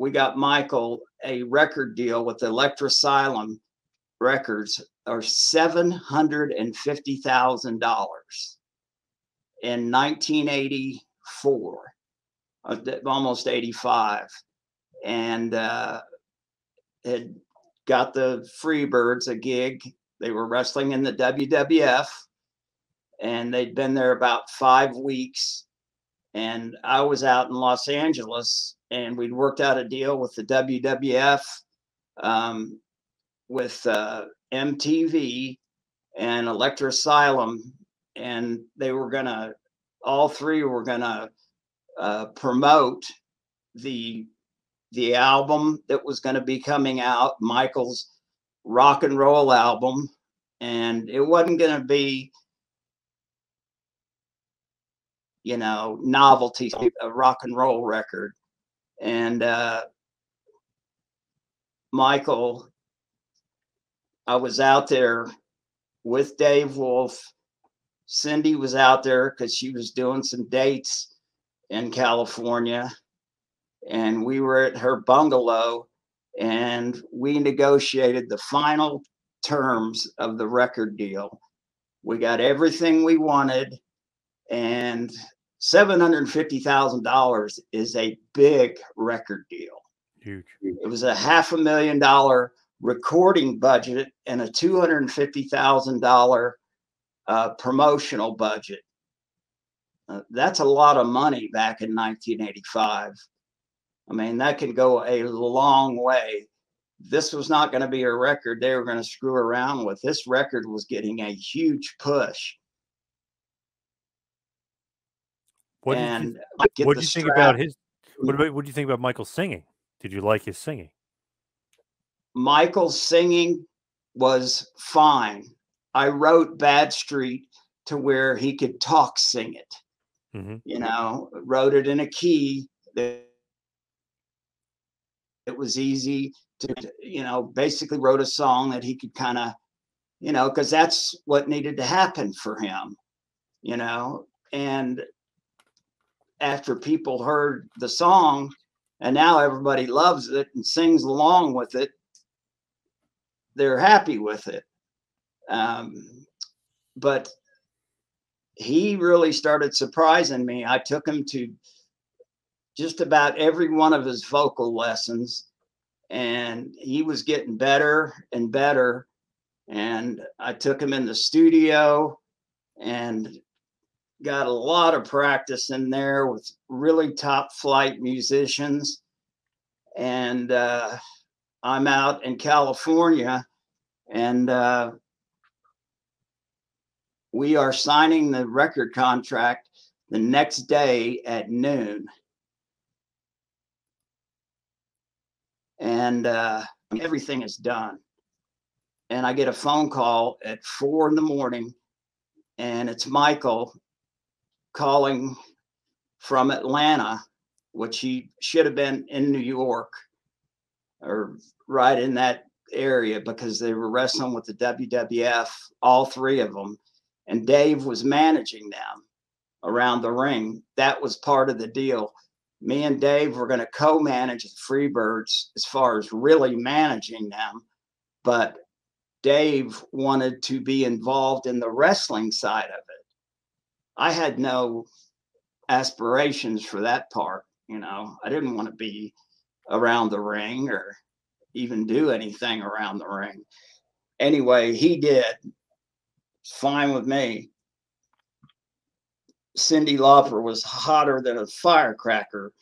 we got Michael a record deal with Electrosylum Records, or $750,000 in 1984, almost 85, and had got the Freebirds a gig. They were wrestling in the WWF, and they'd been there about 5 weeks. And I was out in Los Angeles, and we'd worked out a deal with the WWF, with MTV and Electrosylum, and they were gonna, all three were gonna promote the album that was going to be coming out, Michael's rock and roll album, and it wasn't going to be, you know, novelty, a rock and roll record. And Michael, I was out there with Dave Wolf. Cindy was out there because she was doing some dates in California, and we were at her bungalow, and we negotiated the final terms of the record deal. We got everything we wanted, and $750,000 is a big record deal. Huge. It was a $500,000 recording budget and a $250,000 promotional budget. That's a lot of money back in 1985. I mean, that can go a long way. This was not going to be a record they were going to screw around with. This record was getting a huge push. What did you think about his? What do you think about Michael singing? Did you like his singing? Michael's singing was fine. I wrote Badstreet to where he could talk sing it. Mm-hmm. You know, wrote it in a key that it was easy to, you know, basically wrote a song that he could kind of, you know, because that's what needed to happen for him, you know. And after people heard the song, and now everybody loves it and sings along with it, they're happy with it. But he really started surprising me. I took him to just about every one of his vocal lessons, and he was getting better and better. And I took him in the studio and got a lot of practice in there with really top flight musicians. And I'm out in California, and we are signing the record contract the next day at noon. And everything is done. And I get a phone call at 4 a.m, and it's Michael calling from Atlanta, which he should have been in New York or right in that area, because they were wrestling with the WWF, all three of them. And Dave was managing them around the ring. That was part of the deal. Me and Dave were going to co-manage the Freebirds as far as really managing them. But Dave wanted to be involved in the wrestling side of it. I had no aspirations for that part. You know, I didn't want to be around the ring or even do anything around the ring. Anyway, he did. It's fine with me. Cyndi Lauper was hotter than a firecracker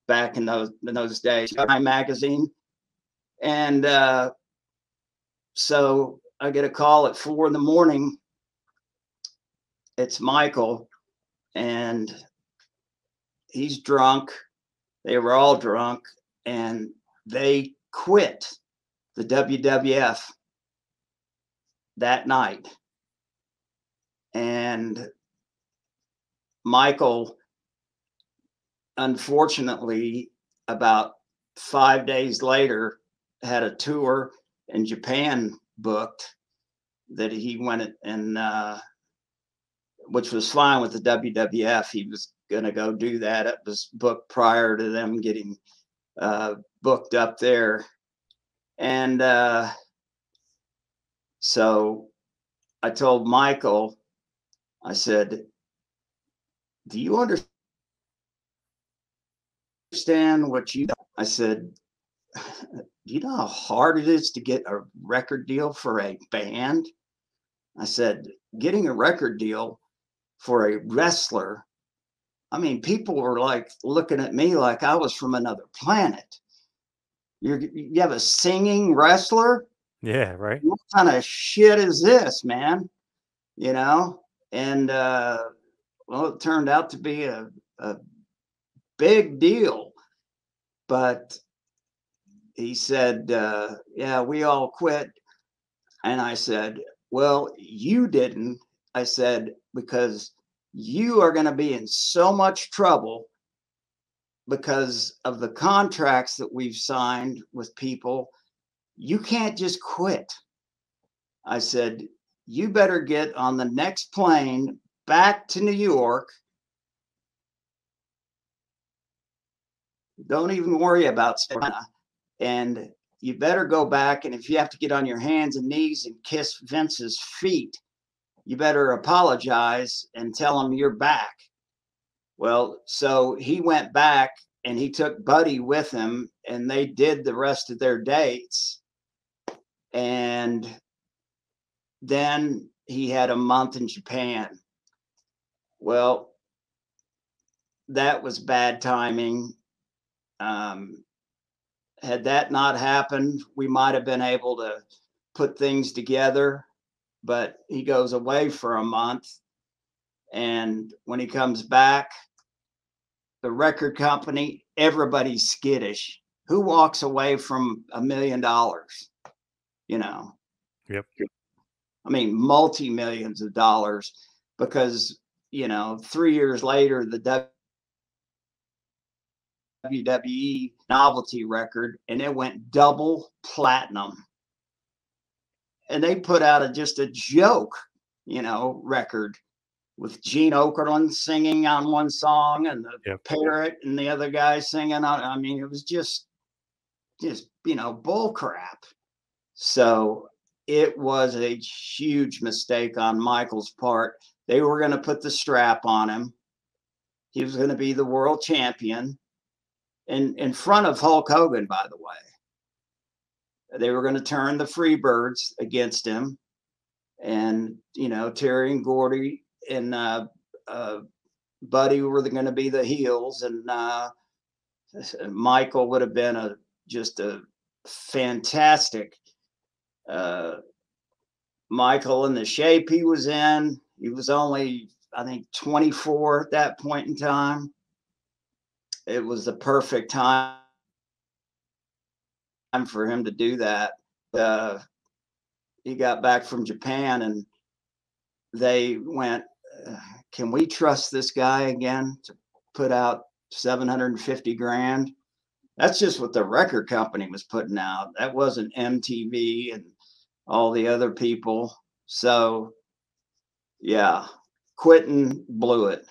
back in those days. Time magazine. And so I get a call at 4 a.m. It's Michael, and he's drunk. They were all drunk, and they quit the WWF that night. And Michael, unfortunately, about 5 days later, had a tour in Japan booked that he went and which was fine with the WWF. He was gonna go do that. It was booked prior to them getting booked up there. And so I told Michael, I said, do you understand what you, I said, do you know how hard it is to get a record deal for a band? I said, getting a record deal for a wrestler, I mean, people were like looking at me like I was from another planet. You have a singing wrestler? Yeah, right. What kind of shit is this, man? You know? And well, it turned out to be a big deal. But he said, yeah, we all quit. And I said, well, you didn't. I said, because you are going to be in so much trouble because of the contracts that we've signed with people. You can't just quit. I said, you better get on the next plane back to New York. Don't even worry about Savannah. And you better go back. And if you have to get on your hands and knees and kiss Vince's feet, you better apologize and tell him you're back. Well, so he went back and he took Buddy with him, and they did the rest of their dates. And then he had a month in Japan. Well, that was bad timing. Had that not happened, we might have been able to put things together, but he goes away for a month. And when he comes back, the record company, everybody's skittish. Who walks away from $1 million? You know? Yep. I mean, multi-millions of dollars, because, you know, 3 years later, the WWE novelty record, and it went double platinum. And they put out just a joke, you know, record with Gene Okerlund singing on one song and the parrot and the other guy singing on. I mean, it was just, you know, bull crap. So it was a huge mistake on Michael's part. They were going to put the strap on him. He was going to be the world champion in front of Hulk Hogan, by the way. They were going to turn the Freebirds against him. And, you know, Terry and Gordy and Buddy were going to be the heels. And Michael would have been just a fantastic Michael in the shape he was in. He was only, I think, 24 at that point in time. It was the perfect time for him to do that. He got back from Japan and they went, can we trust this guy again to put out 750 grand? That's just what the record company was putting out. That wasn't MTV and all the other people. So yeah, quitting blew it.